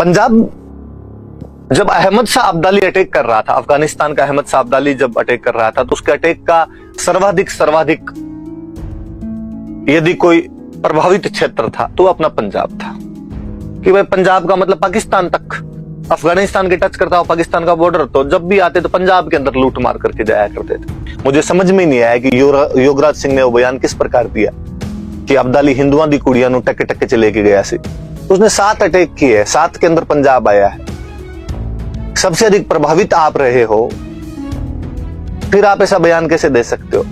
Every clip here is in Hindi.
पंजाब जब अहमद शाह अब्दाली अटैक कर रहा था, अफगानिस्तान का अहमद शाह अब्दाली जब अटैक कर रहा था, तो उसके अटैक का सर्वाधिक यदि कोई प्रभावित क्षेत्र था तो अपना पंजाब था। कि भाई पंजाब का मतलब पाकिस्तान तक, अफगानिस्तान के टच करता हो पाकिस्तान का बॉर्डर, तो जब भी आते तो पंजाब के अंदर लूट मार करके जाया करते थे। मुझे समझ में नहीं आया कि योगराज सिंह ने वो बयान किस प्रकार दिया कि अब्दाली हिंदुओं दी कुड़ियां नु टके टके च लेके गया सी। उसने 7 अटैक किए, 7 के अंदर पंजाब आया है। सबसे अधिक प्रभावित आप रहे हो, फिर आप ऐसा बयान कैसे दे सकते हो?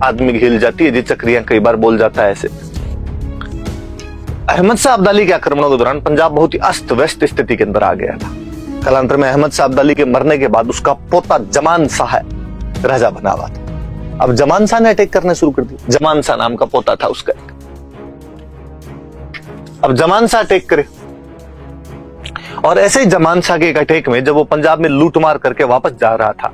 आदमी हिल जाती है, जी चक्रियां कई बार बोल जाता है ऐसे। अहमद शाह अब्दाली के आक्रमणों के दौरान पंजाब बहुत ही अस्त व्यस्त स्थिति के अंदर आ गया था। कालांतर में अहमद शाह अब्दाली के मरने के बाद उसका पोता जमान शाह राजा बना हुआ था। अब जमान शाह ने अटैक करने शुरू कर दिया। जमान शाह नाम का पोता था उसका। अब जमान शाह अटैक करे, और ऐसे ही जमान शाह के एक अटैक में जब वो पंजाब में लूटमार करके वापस जा रहा था,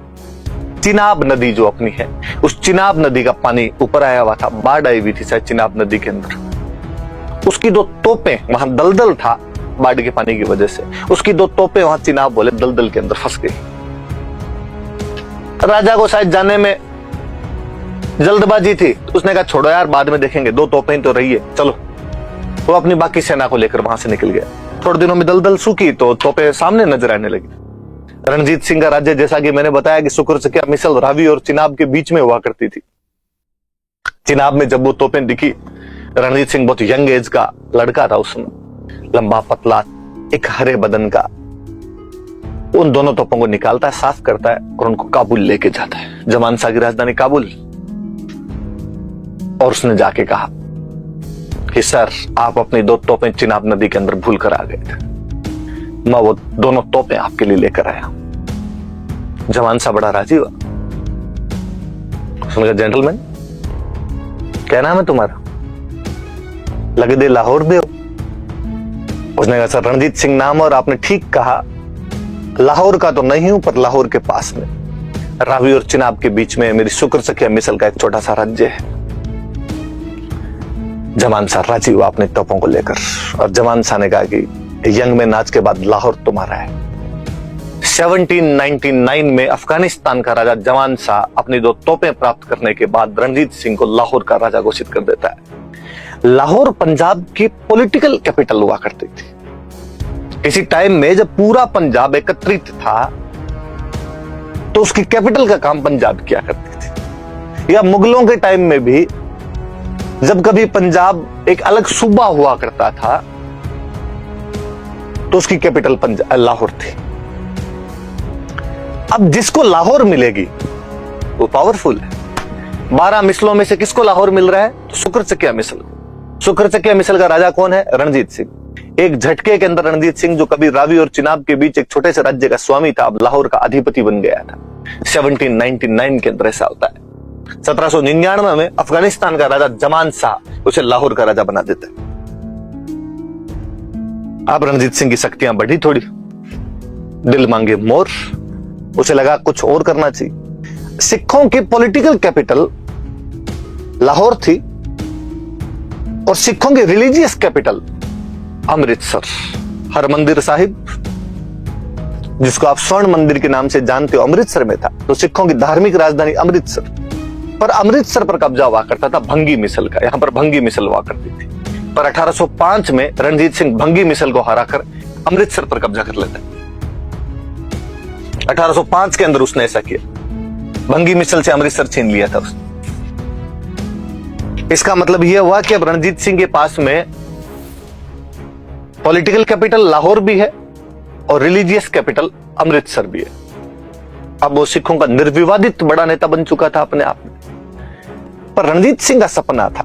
चिनाब नदी जो अपनी है, उस चिनाब नदी का पानी ऊपर आया हुआ था, बाढ़ आई हुई थी शायद चिनाब नदी के अंदर। उसकी 2 तोपें, वहां दलदल था बाढ़ के पानी की वजह से, उसकी 2 तोपें वहां चिनाब बोले दलदल के अंदर फंस गई। राजा को शायद जाने में जल्दबाजी थी, उसने कहा छोड़ो यार बाद में देखेंगे, 2 तोपें तो रही है, चलो। वो अपनी बाकी सेना को लेकर वहां से निकल गया। थोड़े दिनों में दलदल सूखी तो तोपें सामने नजर आने लगी। रणजीत सिंह का राज्य, जैसा कि मैंने बताया कि शुक्रचकिया मिसल रावी और चिनाब के बीच में हुआ करती थी। चिनाब में जब वो तोपें दिखी, रणजीत सिंह बहुत यंग एज का लड़का था उसमें, लंबा पतला, एक हरे बदन का। उन दोनों तोपों को निकालता है, साफ करता है और उनको काबुल लेके जाता है, जमान शाह की राजधानी काबुल। और उसने जाके कहा कि सर आप अपनी 2 तोपें चिनाब नदी के अंदर भूल कर आ गए थे, मैं वो दोनों तोपें आपके लिए लेकर आया। जमान शाह बड़ा राजी हुआ। उसने कहा जेंटलमैन क्या नाम है तुम्हारा? लगे दे लाहौर दे हो। उसने कहा सर रणजीत सिंह नाम, और आपने ठीक कहा, लाहौर का तो नहीं हूं पर लाहौर के पास में, रावी और चिनाब के बीच में मेरी शुक्रचकिया मिसल का एक छोटा सा राज्य है। जमान शाह राजी हुआ अपने तोपों को लेकर, और जमान शाह ने कहा कि यंग में नाच के बाद लाहौर तुम्हारा है। 1799 में अफगानिस्तान का राजा जमान शाह अपनी 2 तोपें प्राप्त करने के बाद रणजीत सिंह को लाहौर का राजा घोषित कर देता है। लाहौर पंजाब की पॉलिटिकल कैपिटल हुआ करती थी। किसी टाइम में जब पूरा पंजाब एकत्रित था तो उसकी कैपिटल का काम पंजाब किया करती थी। या मुगलों के टाइम में भी जब कभी पंजाब एक अलग सूबा हुआ करता था तो उसकी कैपिटल लाहौर थी। अब जिसको लाहौर मिलेगी वो पावरफुल है। 12 मिसलों में से किसको लाहौर मिल रहा है? तो शुक्रचकिया मिसल को। शुक्रचकिया मिसल का राजा कौन है? रणजीत सिंह। एक झटके के अंदर रणजीत सिंह, जो कभी रावी और चिनाब के बीच एक छोटे से राज्य का स्वामी था, अब लाहौर का अधिपति बन गया था। 1799 के अंदर ऐसा होता है। 1799 में अफगानिस्तान का राजा जमान शाह उसे लाहौर का राजा बना देता है। अब रणजीत सिंह की शक्तियां बढ़ी थोड़ी, दिल मांगे मोर, उसे लगा कुछ और करना चाहिए। सिखों की पॉलिटिकल कैपिटल लाहौर थी और सिखों की रिलीजियस कैपिटल अमृतसर, हरमंदिर साहिब, जिसको आप स्वर्ण मंदिर के नाम से जानते हो, अमृतसर में था। तो सिखों की धार्मिक राजधानी अमृतसर। पर अमृतसर पर कब्जा हुआ करता था भंगी मिसल का। यहां पर भंगी मिसल हुआ करती थी। पर 1805 में रणजीत सिंह भंगी मिसल को हराकर अमृतसर पर कब्जा कर लेता है। 1805 के अंदर उसने ऐसा किया, भंगी मिसल से अमृतसर छीन लिया था उसने। इसका मतलब यह हुआ कि अब रणजीत सिंह के पास में पॉलिटिकल कैपिटल लाहौर भी है और रिलीजियस कैपिटल अमृतसर भी है। अब वो सिखों का निर्विवादित बड़ा नेता बन चुका था अपने आप में। पर रणजीत सिंह का सपना था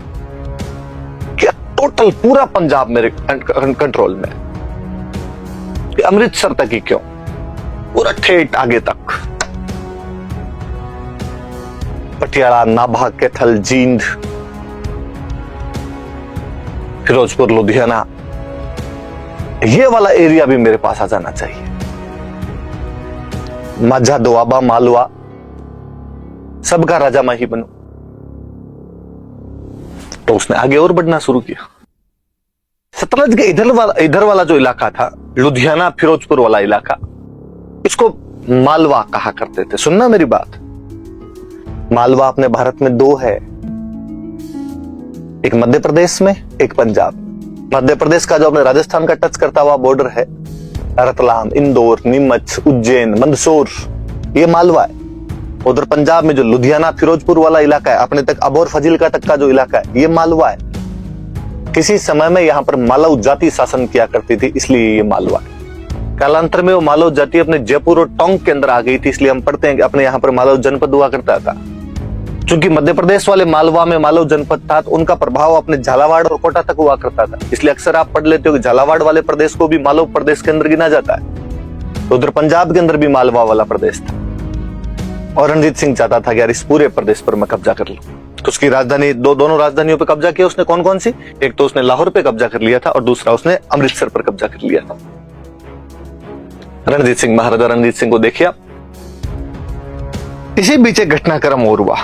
कि टोटल पूरा पंजाब मेरे कंट्रोल में, कि अमृतसर तक ही क्यों, पूरा ठेठ आगे तक, पटियाला, नाभा, कैथल, जींद, फिरोजपुर, लुधियाना, ये वाला एरिया भी मेरे पास आ जाना चाहिए। माझा, दोआबा, मालवा, सबका राजा मैं ही बनूं। तो उसने आगे और बढ़ना शुरू किया। सतलज के इधर वाला जो इलाका था, लुधियाना फिरोजपुर वाला इलाका, इसको मालवा कहा करते थे। सुनना मेरी बात, मालवा अपने भारत में दो है, एक मध्य प्रदेश में, एक पंजाब। मध्य प्रदेश का जो अपने राजस्थान का टच करता हुआ बॉर्डर है, रतलाम, इंदौर, नीमच, उज्जैन, मंदसौर, ये मालवा है। उधर पंजाब में जो लुधियाना फिरोजपुर वाला इलाका है, अपने तक अबोर फजीलका तक का जो इलाका है, ये मालवा है। किसी समय में यहां पर मालव जाति शासन किया करती थी, इसलिए ये मालवा है। कालांतर में वो मालव जाति अपने जयपुर और टोंक के अंदर आ गई थी, इसलिए हम पढ़ते हैं कि अपने यहाँ पर मालव जनपद हुआ करता था। क्योंकि मध्य प्रदेश वाले मालवा में मालव जनपद था, तो उनका प्रभाव अपने झालावाड़ और कोटा तक हुआ करता था। इसलिए अक्सर आप पढ़ लेते हो कि झालावाड़ वाले प्रदेश को भी मालव प्रदेश के अंदर गिना जाता है। तो उधर पंजाब के अंदर भी मालवा वाला प्रदेश था, और रणजीत सिंह चाहता था कि यार इस पूरे प्रदेश पर मैं कब्जा कर लूं। तो उसकी राजधानी, दोनों राजधानियों पर कब्जा किया उसने। कौन कौन सी? एक तो उसने लाहौर पे कब्जा कर लिया था, और दूसरा उसने अमृतसर पर कब्जा कर लिया था। रणजीत सिंह, महाराजा रणजीत सिंह को देखिए। इसी बीच एक घटनाक्रम और हुआ।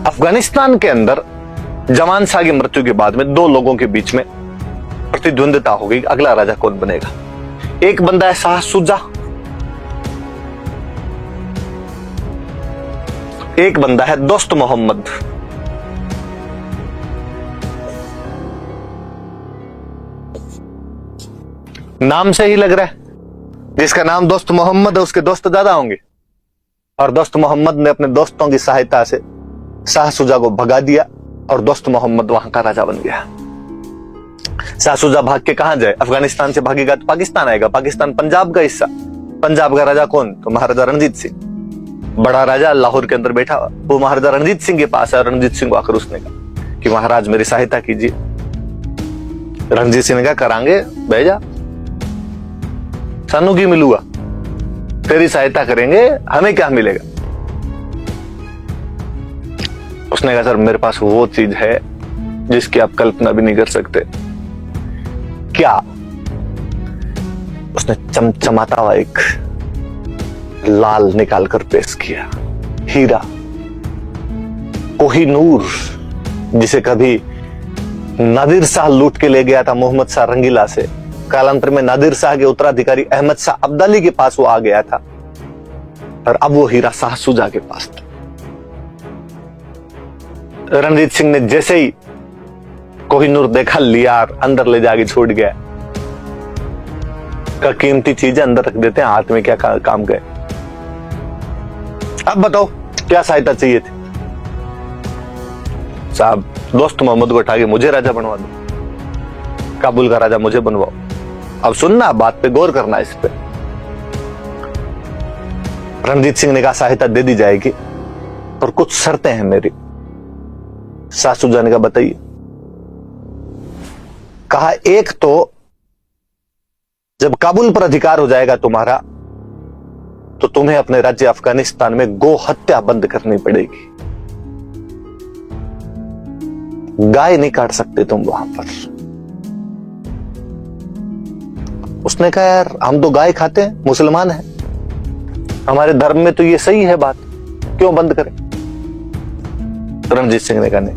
अफगानिस्तान के अंदर जमान शाह की मृत्यु के बाद में दो लोगों के बीच में प्रतिद्वंदिता हो गई, अगला राजा कौन बनेगा। एक बंदा है शाह शुजा, एक बंदा है दोस्त मोहम्मद। नाम से ही लग रहा है, जिसका नाम दोस्त मोहम्मद है उसके दोस्त ज्यादा होंगे। और दोस्त मोहम्मद ने अपने दोस्तों की सहायता से शाह शुजा को भगा दिया, और दोस्त मोहम्मद वहां का राजा बन गया। शाह शुजा भाग के कहां जाए? अफगानिस्तान से भागेगा तो पाकिस्तान आएगा। पाकिस्तान पंजाब का हिस्सा। पंजाब का राजा कौन? तो महाराजा रणजीत सिंह। बड़ा राजा लाहौर के अंदर बैठा, वो महाराजा रणजीत सिंह के पास है। रणजीत सिंह को आकर उसने कहा कि महाराज मेरी सहायता कीजिए। रणजीत सिंह ने कहा करांगे, भेजा सानू की मिलूगा, तेरी सहायता करेंगे, हमें क्या मिलेगा। उसने कहा सर मेरे पास वो चीज है जिसकी आप कल्पना भी नहीं कर सकते। क्या? उसने चमचमाता हुआ एक लाल निकाल कर पेश किया, हीरा, कोहिनूर, जिसे कभी नादिर शाह लूट के ले गया था मोहम्मद शाह रंगीला से। कालांतर में नादिर शाह के उत्तराधिकारी अहमद शाह अब्दाली के पास वो आ गया था, और अब वो हीरा शाह शुजा के पास था। रणजीत सिंह ने जैसे ही कोहिनूर देखा, लिया, अंदर ले जाके छोड़ गया। का कीमती चीजें अंदर रख देते हैं, हाथ में क्या काम गए। अब बताओ क्या सहायता चाहिए थी? साहब दोस्त मोहम्मद को उठा के मुझे राजा बनवा दो, काबुल का राजा मुझे बनवाओ। अब सुनना, बात पे गौर करना इस पे। रणजीत सिंह ने कहा सहायता दे दी जाएगी, और कुछ शर्तें हैं मेरी। शाह शुजा ने कहा बताइए। कहा एक तो जब काबुल पर अधिकार हो जाएगा तुम्हारा, तो तुम्हें अपने राज्य अफगानिस्तान में गो हत्या बंद करनी पड़ेगी। गाय नहीं काट सकते तुम वहां पर। उसने कहा यार हम तो गाय खाते हैं, मुसलमान हैं, हमारे धर्म में तो ये सही है बात, क्यों बंद करें। रणजीत सिंह ने कहा नहीं।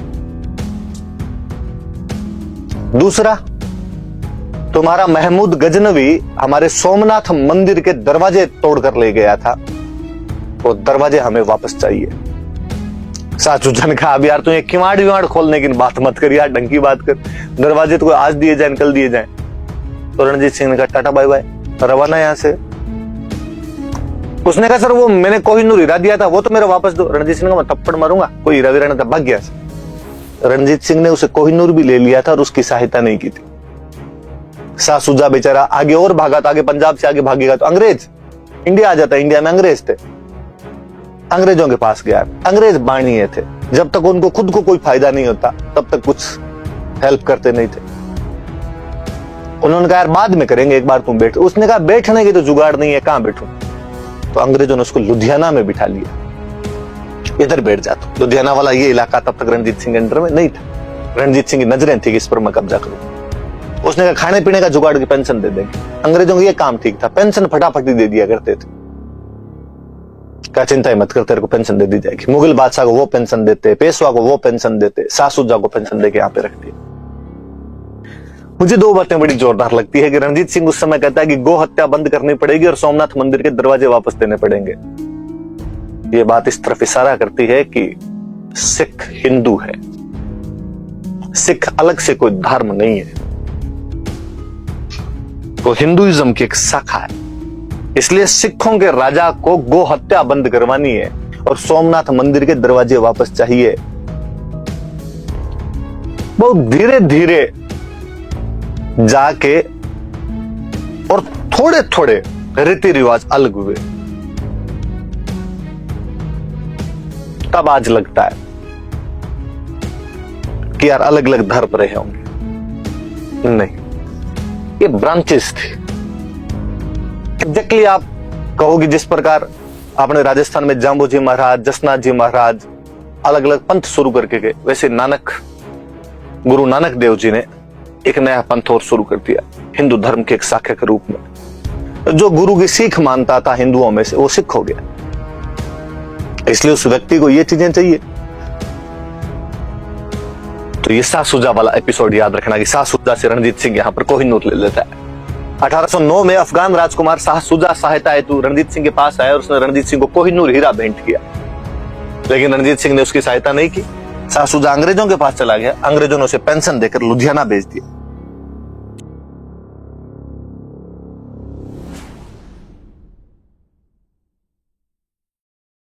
दूसरा, तुम्हारा महमूद गजनवी हमारे सोमनाथ मंदिर के दरवाजे तोड़कर ले गया था, वो दरवाजे हमें वापस चाहिए। शाह शुजा ने कहा अब यार तू ये किवाड़ विवाड़ खोलने की बात मत कर यार, ढंग की बात कर। दरवाजे तो कोई आज दिए जाए कल दिए जाए। तो रणजीत सिंह ने कहा टाटा बाय बाय, रवाना यहां से। उसने कहा सर वो मैंने कोहिनूर हीरा दिया था, वो तो मेरा वापस दो। रणजीत सिंह ने कहा मैं थप्पड़ मारूंगा, कोई हीरा वीरा नहीं था, भाग गया। रणजीत सिंह ने उसे कोहिनूर भी ले लिया था और उसकी सहायता नहीं की थी। शाह शुजा बेचारा आगे और भागा था, आगे पंजाब से आगे भागेगा तो अंग्रेज इंडिया आ जाता। इंडिया में अंग्रेज थे, अंग्रेजों के पास गया। अंग्रेज बाणीय थे, जब तक उनको खुद को कोई फायदा नहीं होता तब तक कुछ हेल्प करते नहीं थे। उन्होंने कहा यार बाद में करेंगे, एक बार तुम बैठ। उसने कहा बैठने की तो जुगाड़ नहीं है, कहां बैठूं। तो अंग्रेजों ने उसको लुधियाना में बिठा लिया, इधर बैठ जाता। लुधियाना वाला ये इलाका तब तक रणजीत सिंह के अंडर में नहीं था। रणजीत सिंह की नजरें थी कि इस पर मैं कब्जा करूं। उसने कहा खाने पीने का जुगाड़ की पेंशन दे देंगे। अंग्रेजों को ये काम ठीक था, पेंशन फटाफट ही दे दिया करते थे। क्या चिंता ही मत कर, तेरे को पेंशन दे दी जाएगी। मुगल बादशाह को वो पेंशन देते, पेशवा को वो पेंशन देते, सासुजा को पेंशन देके यहाँ पे रखती है। मुझे दो बातें बड़ी जोरदार लगती है कि रणजीत सिंह उस समय कहता है कि गो हत्या बंद करनी पड़ेगी और सोमनाथ मंदिर के दरवाजे वापस देने पड़ेंगे। ये बात इस तरफ इशारा करती है कि सिख हिंदू है, सिख अलग से कोई धर्म नहीं है, वो हिंदुइज्म की एक शाखा है। इसलिए सिखों के राजा को गो हत्या बंद करवानी है और सोमनाथ मंदिर के दरवाजे वापस चाहिए। बहुत धीरे धीरे जाके और थोड़े थोड़े रीति रिवाज अलग हुए, तब आज लगता है कि यार अलग अलग धर्म रहे होंगे। नहीं, ये ब्रांचेस थी। एग्जैक्टली आप कहोगे जिस प्रकार आपने राजस्थान में जाम्बोजी महाराज, जसनाथ जी महाराज अलग अलग पंथ शुरू करके गए, वैसे गुरु नानक देव जी ने एक नया पंथ और शुरू कर दिया, हिंदू धर्म के एक शाखा के रूप में। जो गुरु की सीख मानता था हिंदुओं में से, वो सिख हो गया। इसलिए उस व्यक्ति को ये चीजें चाहिए। तो ये शाह-शुजा वाला एपिसोड याद रखना कि शाह-शुजा से रणजीत सिंह यहां पर कोहिनूर ले लेता है। 1809 में अफगान राजकुमार शाह-शुजा सहायता हेतु रणजीत सिंह के पास आया और उसने रणजीत सिंह को कोहिनूर हीरा भेंट किया, लेकिन रणजीत सिंह ने उसकी सहायता नहीं की। शाह-शुजा अंग्रेजों के पास चला गया, अंग्रेजों ने उसे पेंशन देकर लुधियाना भेज दिया।